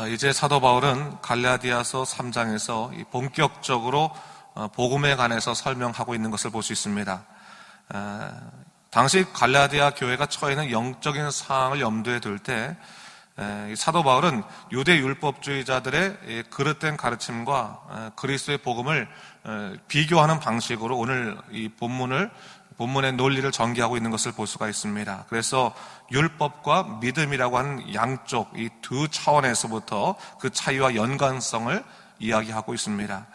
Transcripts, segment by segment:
이제 사도 바울은 갈라디아서 3장에서 본격적으로 복음에 관해서 설명하고 있는 것을 볼 수 있습니다. 당시 갈라디아 교회가 처해 있는 영적인 상황을 염두에 둘 때 사도 바울은 유대 율법주의자들의 그릇된 가르침과 그리스도의 복음을 비교하는 방식으로 오늘 이 본문의 논리를 전개하고 있는 것을 볼 수가 있습니다. 그래서 율법과 믿음이라고 하는 양쪽 이 두 차원에서부터 그 차이와 연관성을 이야기하고 있습니다.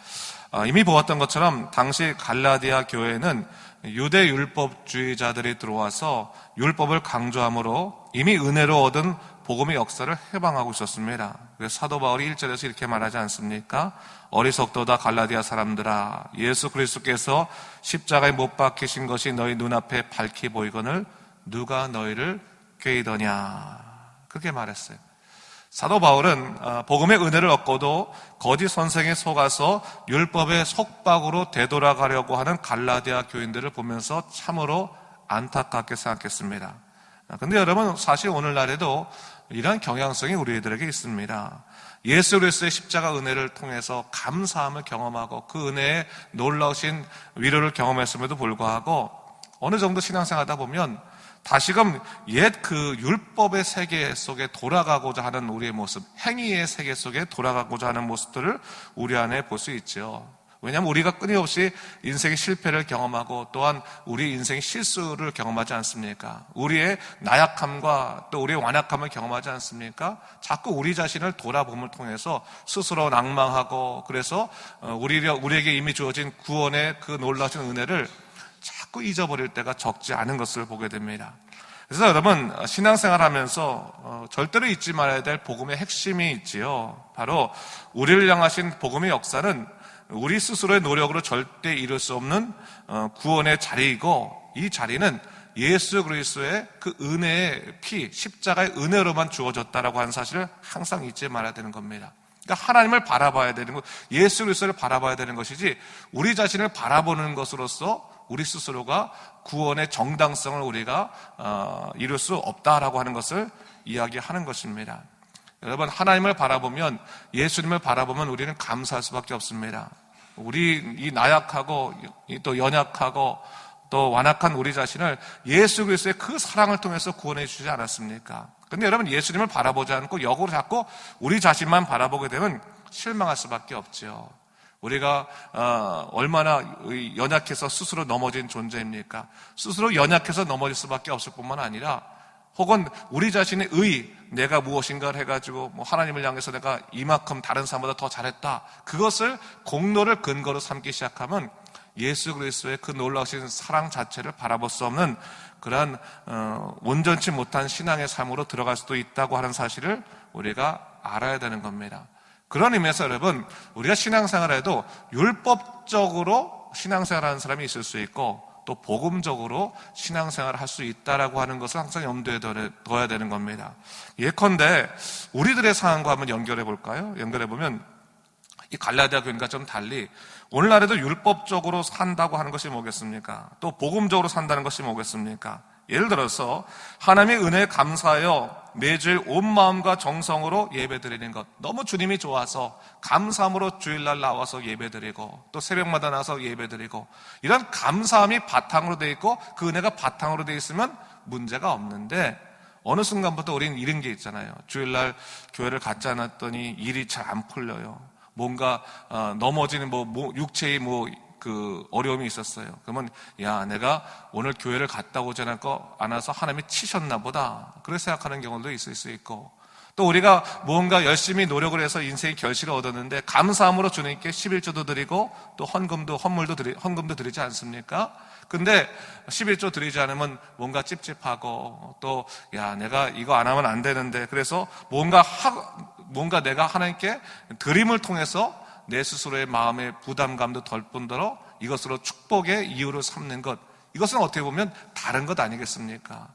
이미 보았던 것처럼 당시 갈라디아 교회는 유대 율법주의자들이 들어와서 율법을 강조함으로 이미 은혜로 얻은 복음의 역사를 해방하고 있었습니다. 그래서 사도 바울이 1절에서 이렇게 말하지 않습니까? 어리석도다 갈라디아 사람들아, 예수 그리스도께서 십자가에 못 박히신 것이 너희 눈앞에 밝히 보이거늘 누가 너희를 꾀이더냐, 그렇게 말했어요. 사도 바울은 복음의 은혜를 얻고도 거짓 선생에 속아서 율법의 속박으로 되돌아가려고 하는 갈라디아 교인들을 보면서 참으로 안타깝게 생각했습니다. 그런데 여러분, 사실 오늘날에도 이러한 경향성이 우리들에게 있습니다. 예수 그리스도의 십자가 은혜를 통해서 감사함을 경험하고 그 은혜의 놀라우신 위로를 경험했음에도 불구하고 어느 정도 신앙생활하다 보면 다시금 옛 그 율법의 세계 속에 돌아가고자 하는 우리의 모습, 행위의 세계 속에 돌아가고자 하는 모습들을 우리 안에 볼 수 있죠. 왜냐하면 우리가 끊임없이 인생의 실패를 경험하고 또한 우리 인생의 실수를 경험하지 않습니까? 우리의 나약함과 또 우리의 완악함을 경험하지 않습니까? 자꾸 우리 자신을 돌아봄을 통해서 스스로 낭망하고, 그래서 우리에게 이미 주어진 구원의 그 놀라운 은혜를 자꾸 잊어버릴 때가 적지 않은 것을 보게 됩니다. 그래서 여러분, 신앙생활 하면서 절대로 잊지 말아야 될 복음의 핵심이 있지요. 바로 우리를 향하신 복음의 역사는 우리 스스로의 노력으로 절대 이룰 수 없는 구원의 자리이고, 이 자리는 예수 그리스도의 그 은혜의 피, 십자가의 은혜로만 주어졌다라고 하는 사실을 항상 잊지 말아야 되는 겁니다. 그러니까 하나님을 바라봐야 되는 것, 예수 그리스도를 바라봐야 되는 것이지 우리 자신을 바라보는 것으로서 우리 스스로가 구원의 정당성을 우리가 이룰 수 없다라고 하는 것을 이야기하는 것입니다. 여러분, 하나님을 바라보면, 예수님을 바라보면 우리는 감사할 수밖에 없습니다. 우리 이 나약하고 또 연약하고 또 완악한 우리 자신을 예수 그리스도의 그 사랑을 통해서 구원해 주지 않았습니까? 그런데 여러분, 예수님을 바라보지 않고 역으로 자꾸 우리 자신만 바라보게 되면 실망할 수밖에 없죠. 우리가 얼마나 연약해서 스스로 넘어진 존재입니까? 스스로 연약해서 넘어질 수밖에 없을 뿐만 아니라, 혹은 우리 자신의 내가 무엇인가를 해가지고 하나님을 향해서 내가 이만큼 다른 사람보다 더 잘했다, 그것을 공로를 근거로 삼기 시작하면 예수 그리스도의 그 놀라우신 사랑 자체를 바라볼 수 없는 그러한 온전치 못한 신앙의 삶으로 들어갈 수도 있다고 하는 사실을 우리가 알아야 되는 겁니다. 그런 의미에서 여러분, 우리가 신앙생활에도 율법적으로 신앙생활하는 사람이 있을 수 있고 또 복음적으로 신앙생활을 할 수 있다라고 하는 것을 항상 염두에 둬야 되는 겁니다. 예컨대 우리들의 상황과 한번 연결해 볼까요? 연결해 보면 이 갈라디아 교인과 좀 달리 오늘날에도 율법적으로 산다고 하는 것이 뭐겠습니까? 또 복음적으로 산다는 것이 뭐겠습니까? 예를 들어서 하나님의 은혜에 감사하여 매주일 온 마음과 정성으로 예배드리는 것, 너무 주님이 좋아서 감사함으로 주일날 나와서 예배드리고 또 새벽마다 나와서 예배드리고, 이런 감사함이 바탕으로 돼 있고 그 은혜가 바탕으로 돼 있으면 문제가 없는데, 어느 순간부터 우리는 이런 게 있잖아요. 주일날 교회를 갔지 않았더니 일이 잘 안 풀려요. 뭔가 넘어지는 육체의 그 어려움이 있었어요. 그러면 내가 오늘 교회를 갔다 오지 않아서 하나님이 치셨나 보다, 그렇게 생각하는 경우도 있을 수 있고, 또 우리가 뭔가 열심히 노력을 해서 인생의 결실을 얻었는데 감사함으로 주님께 11조도 드리고 또 헌금도 드리지 않습니까? 근데 11조 드리지 않으면 뭔가 찝찝하고, 또 내가 이거 안 하면 안 되는데, 그래서 뭔가 내가 하나님께 드림을 통해서 내 스스로의 마음의 부담감도 덜 뿐더러 이것으로 축복의 이유를 삼는 것, 이것은 어떻게 보면 다른 것 아니겠습니까?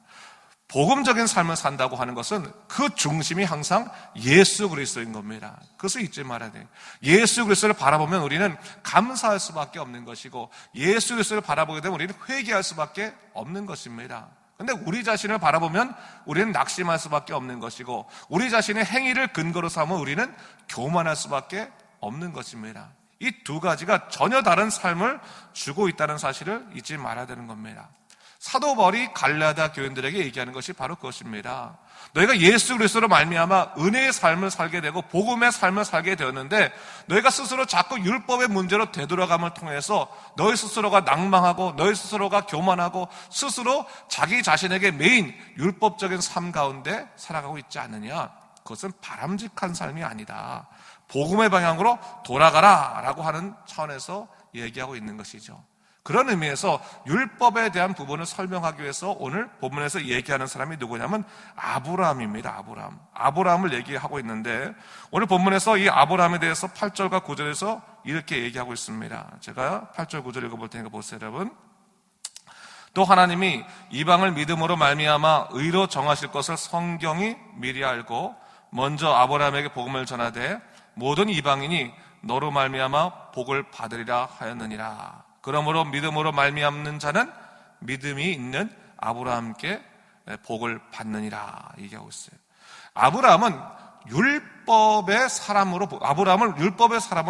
복음적인 삶을 산다고 하는 것은 그 중심이 항상 예수 그리스도인 겁니다. 그것을 잊지 말아야 돼요. 예수 그리스도를 바라보면 우리는 감사할 수밖에 없는 것이고, 예수 그리스도를 바라보게 되면 우리는 회개할 수밖에 없는 것입니다. 근데 우리 자신을 바라보면 우리는 낙심할 수밖에 없는 것이고, 우리 자신의 행위를 근거로 삼으면 우리는 교만할 수밖에 없는 것입니다. 이 두 가지가 전혀 다른 삶을 주고 있다는 사실을 잊지 말아야 되는 겁니다. 사도 바울이 갈라디아 교인들에게 얘기하는 것이 바로 그것입니다. 너희가 예수 그리스도로 말미암아 은혜의 삶을 살게 되고 복음의 삶을 살게 되었는데, 너희가 스스로 자꾸 율법의 문제로 되돌아감을 통해서 너희 스스로가 낭망하고 너희 스스로가 교만하고 스스로 자기 자신에게 매인 율법적인 삶 가운데 살아가고 있지 않느냐. 그것은 바람직한 삶이 아니다. 복음의 방향으로 돌아가라 라고 하는 차원에서 얘기하고 있는 것이죠. 그런 의미에서 율법에 대한 부분을 설명하기 위해서 오늘 본문에서 얘기하는 사람이 누구냐면 아브라함입니다. 아브라함을 얘기하고 있는데, 오늘 본문에서 이 아브라함에 대해서 8절과 9절에서 이렇게 얘기하고 있습니다. 제가 8절 9절 읽어볼 테니까 보세요, 여러분. 또 하나님이 이방을 믿음으로 말미암아 의로 정하실 것을 성경이 미리 알고 먼저 아브라함에게 복음을 전하되 모든 이방인이 너로 말미암아 복을 받으리라 하였느니라. 그러므로 믿음으로 말미암는 자는 믿음이 있는 아브라함께 복을 받느니라 얘기하고 있어요. 아브라함을 율법의 사람으로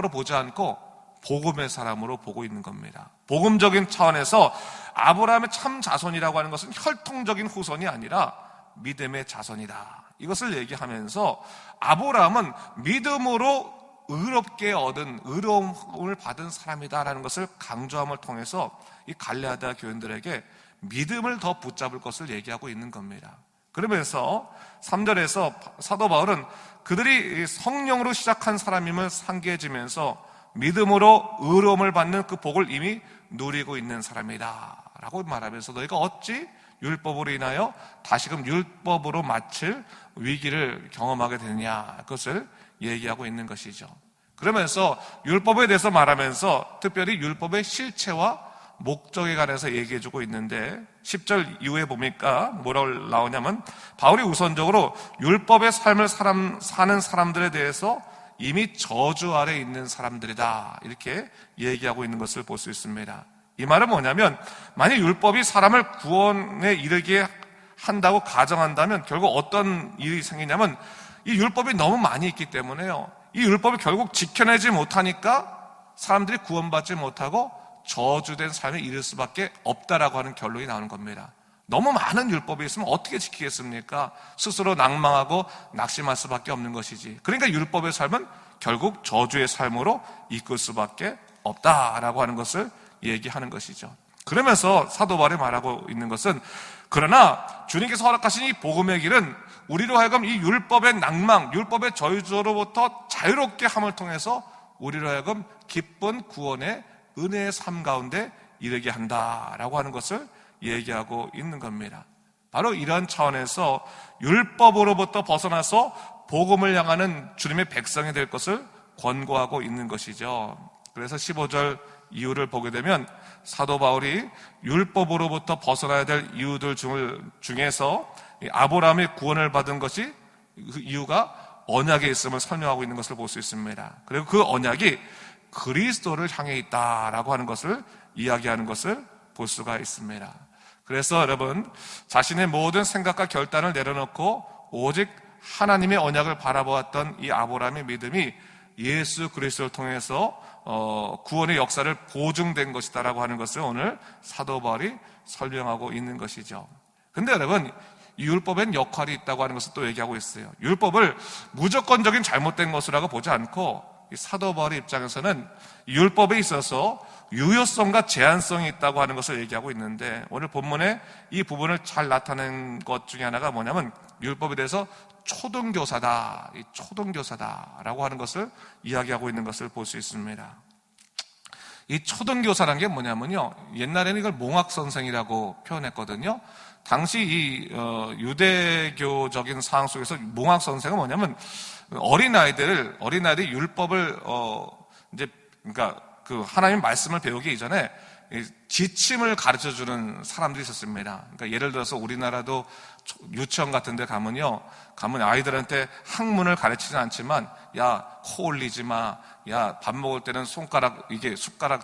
보지 않고 복음의 사람으로 보고 있는 겁니다. 복음적인 차원에서 아브라함의 참 자손이라고 하는 것은 혈통적인 후손이 아니라 믿음의 자손이다. 이것을 얘기하면서 아브라함은 믿음으로 의롭게 얻은 의로움을 받은 사람이다라는 것을 강조함을 통해서 이 갈라디아 교인들에게 믿음을 더 붙잡을 것을 얘기하고 있는 겁니다. 그러면서 3절에서 사도 바울은 그들이 성령으로 시작한 사람임을 상기해지면서 믿음으로 의로움을 받는 그 복을 이미 누리고 있는 사람이다 라고 말하면서 너희가 어찌 율법으로 인하여 다시금 율법으로 마칠 위기를 경험하게 되느냐, 그것을 얘기하고 있는 것이죠. 그러면서 율법에 대해서 말하면서 특별히 율법의 실체와 목적에 관해서 얘기해주고 있는데 10절 이후에 보니까 뭐라고 나오냐면 바울이 우선적으로 율법의 삶을 사는 사람들에 대해서 이미 저주 아래 있는 사람들이다 이렇게 얘기하고 있는 것을 볼 수 있습니다. 이 말은 뭐냐면 만약 율법이 사람을 구원에 이르게 한다고 가정한다면 결국 어떤 일이 생기냐면 이 율법이 너무 많이 있기 때문에요. 이 율법을 결국 지켜내지 못하니까 사람들이 구원받지 못하고 저주된 삶에 이를 수밖에 없다라고 하는 결론이 나오는 겁니다. 너무 많은 율법이 있으면 어떻게 지키겠습니까? 스스로 낭망하고 낙심할 수밖에 없는 것이지. 그러니까 율법의 삶은 결국 저주의 삶으로 이끌 수밖에 없다라고 하는 것을 얘기하는 것이죠. 그러면서 사도 바울이 말하고 있는 것은 그러나 주님께서 허락하신 이 복음의 길은 우리로 하여금 이 율법의 낭망, 율법의 저주로부터 자유롭게 함을 통해서 우리로 하여금 기쁜 구원의 은혜의 삶 가운데 이르게 한다라고 하는 것을 얘기하고 있는 겁니다. 바로 이러한 차원에서 율법으로부터 벗어나서 복음을 향하는 주님의 백성이 될 것을 권고하고 있는 것이죠. 그래서 15절 이유를 보게 되면 사도 바울이 율법으로부터 벗어나야 될 이유들 중에서 아브라함의 구원을 받은 것이 그 이유가 언약에 있음을 설명하고 있는 것을 볼 수 있습니다. 그리고 그 언약이 그리스도를 향해 있다라고 하는 것을 이야기하는 것을 볼 수가 있습니다. 그래서 여러분 자신의 모든 생각과 결단을 내려놓고 오직 하나님의 언약을 바라보았던 이 아브라함의 믿음이 예수 그리스도를 통해서 구원의 역사를 보증된 것이다라고 하는 것을 오늘 사도 바울이 설명하고 있는 것이죠. 근데 여러분 이 율법엔 역할이 있다고 하는 것을 또 얘기하고 있어요. 율법을 무조건적인 잘못된 것이라고 보지 않고 이 사도 바울의 입장에서는 율법에 있어서 유효성과 제한성이 있다고 하는 것을 얘기하고 있는데 오늘 본문에 이 부분을 잘 나타낸 것 중에 하나가 뭐냐면 율법에 대해서 초등교사다, 이 초등교사다라고 하는 것을 이야기하고 있는 것을 볼 수 있습니다. 이 초등교사라는 게 뭐냐면요, 옛날에는 이걸 몽학선생이라고 표현했거든요. 당시 이 유대교적인 상황 속에서 몽학선생은 뭐냐면 어린아이들이 율법을 이제 그러니까 그 하나님 말씀을 배우기 이전에 지침을 가르쳐주는 사람들이 있었습니다. 그러니까 예를 들어서 우리나라도 유치원 같은 데 가면 아이들한테 학문을 가르치진 않지만, 야, 코 올리지 마. 야, 밥 먹을 때는 숟가락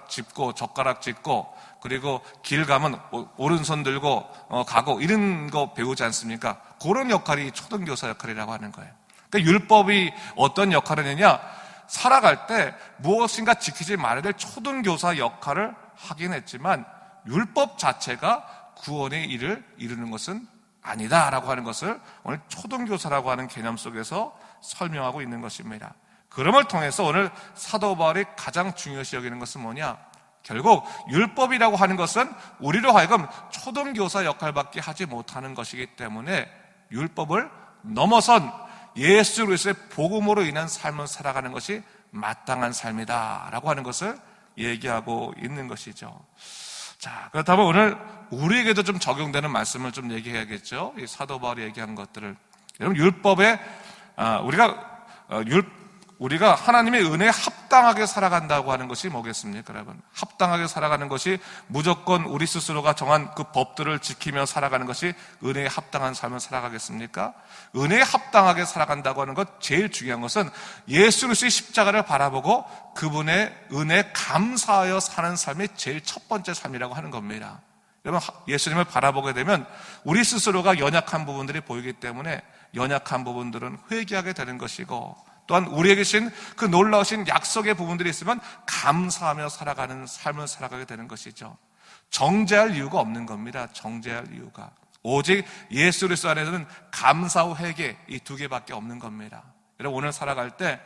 짚고, 젓가락 짚고, 그리고 길 가면 오른손 들고, 가고, 이런 거 배우지 않습니까? 그런 역할이 초등교사 역할이라고 하는 거예요. 그러니까 율법이 어떤 역할을 했냐? 살아갈 때 무엇인가 지키지 말아야 될 초등교사 역할을 하긴 했지만 율법 자체가 구원의 일을 이루는 것은 아니다라고 하는 것을 오늘 초등교사라고 하는 개념 속에서 설명하고 있는 것입니다. 그럼을 통해서 오늘 사도 바울이 가장 중요시 여기는 것은 뭐냐? 결국 율법이라고 하는 것은 우리로 하여금 초등교사 역할밖에 하지 못하는 것이기 때문에 율법을 넘어선 예수 그리스도의 복음으로 인한 삶을 살아가는 것이 마땅한 삶이다라고 하는 것을 얘기하고 있는 것이죠. 자, 그렇다면 오늘 우리에게도 좀 적용되는 말씀을 좀 얘기해야겠죠. 이 사도 바울이 얘기한 것들을. 여러분, 율법에 우리가 하나님의 은혜에 합당하게 살아간다고 하는 것이 뭐겠습니까, 여러분? 합당하게 살아가는 것이 무조건 우리 스스로가 정한 그 법들을 지키며 살아가는 것이 은혜에 합당한 삶을 살아가겠습니까? 은혜에 합당하게 살아간다고 하는 것, 제일 중요한 것은 예수 그리스도의 십자가를 바라보고 그분의 은혜에 감사하여 사는 삶이 제일 첫 번째 삶이라고 하는 겁니다. 여러분, 예수님을 바라보게 되면 우리 스스로가 연약한 부분들이 보이기 때문에 연약한 부분들은 회개하게 되는 것이고, 또한 우리에게 주신 그 놀라우신 약속의 부분들이 있으면 감사하며 살아가는 삶을 살아가게 되는 것이죠. 정죄할 이유가 없는 겁니다. 정죄할 이유가. 오직 예수 그리스도 안에서는 감사와 회개, 이 두 개밖에 없는 겁니다. 여러분, 오늘 살아갈 때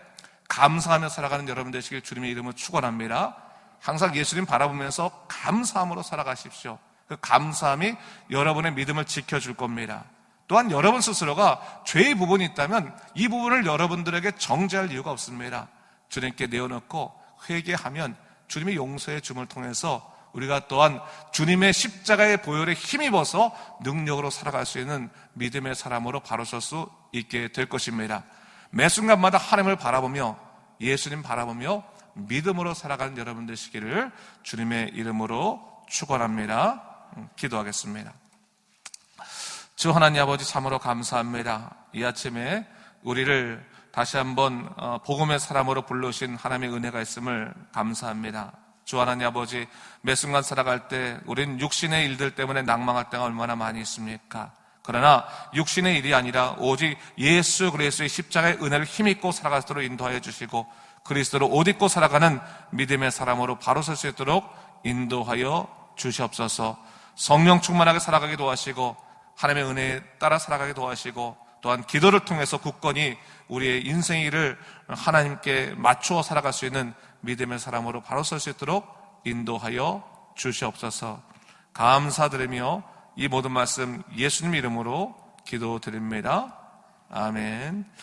감사하며 살아가는 여러분 되시길 주님의 이름으로 축원합니다. 항상 예수님 바라보면서 감사함으로 살아가십시오. 그 감사함이 여러분의 믿음을 지켜줄 겁니다. 또한 여러분 스스로가 죄의 부분이 있다면 이 부분을 여러분들에게 정죄할 이유가 없습니다. 주님께 내어놓고 회개하면 주님의 용서의 줌을 통해서 우리가 또한 주님의 십자가의 보혈에 힘입어서 능력으로 살아갈 수 있는 믿음의 사람으로 바로 설 수 있게 될 것입니다. 매 순간마다 하나님을 바라보며 예수님 바라보며 믿음으로 살아가는 여러분 되시기를 주님의 이름으로 축원합니다. 기도하겠습니다. 주 하나님 아버지, 참으로 감사합니다. 이 아침에 우리를 다시 한번 복음의 사람으로 불러주신 하나님의 은혜가 있음을 감사합니다. 주 하나님 아버지, 매 순간 살아갈 때 우린 육신의 일들 때문에 낭망할 때가 얼마나 많이 있습니까? 그러나 육신의 일이 아니라 오직 예수 그리스도의 십자가의 은혜를 힘입고 살아갈 수 있도록 인도하여 주시고 그리스도로 옷 입고 살아가는 믿음의 사람으로 바로 설 수 있도록 인도하여 주시옵소서. 성령 충만하게 살아가게 도와주시고 하나님의 은혜에 따라 살아가게 도와주시고 또한 기도를 통해서 굳건히 우리의 인생의 일을 하나님께 맞추어 살아갈 수 있는 믿음의 사람으로 바로 설 수 있도록 인도하여 주시옵소서. 감사드리며 이 모든 말씀 예수님 이름으로 기도드립니다. 아멘.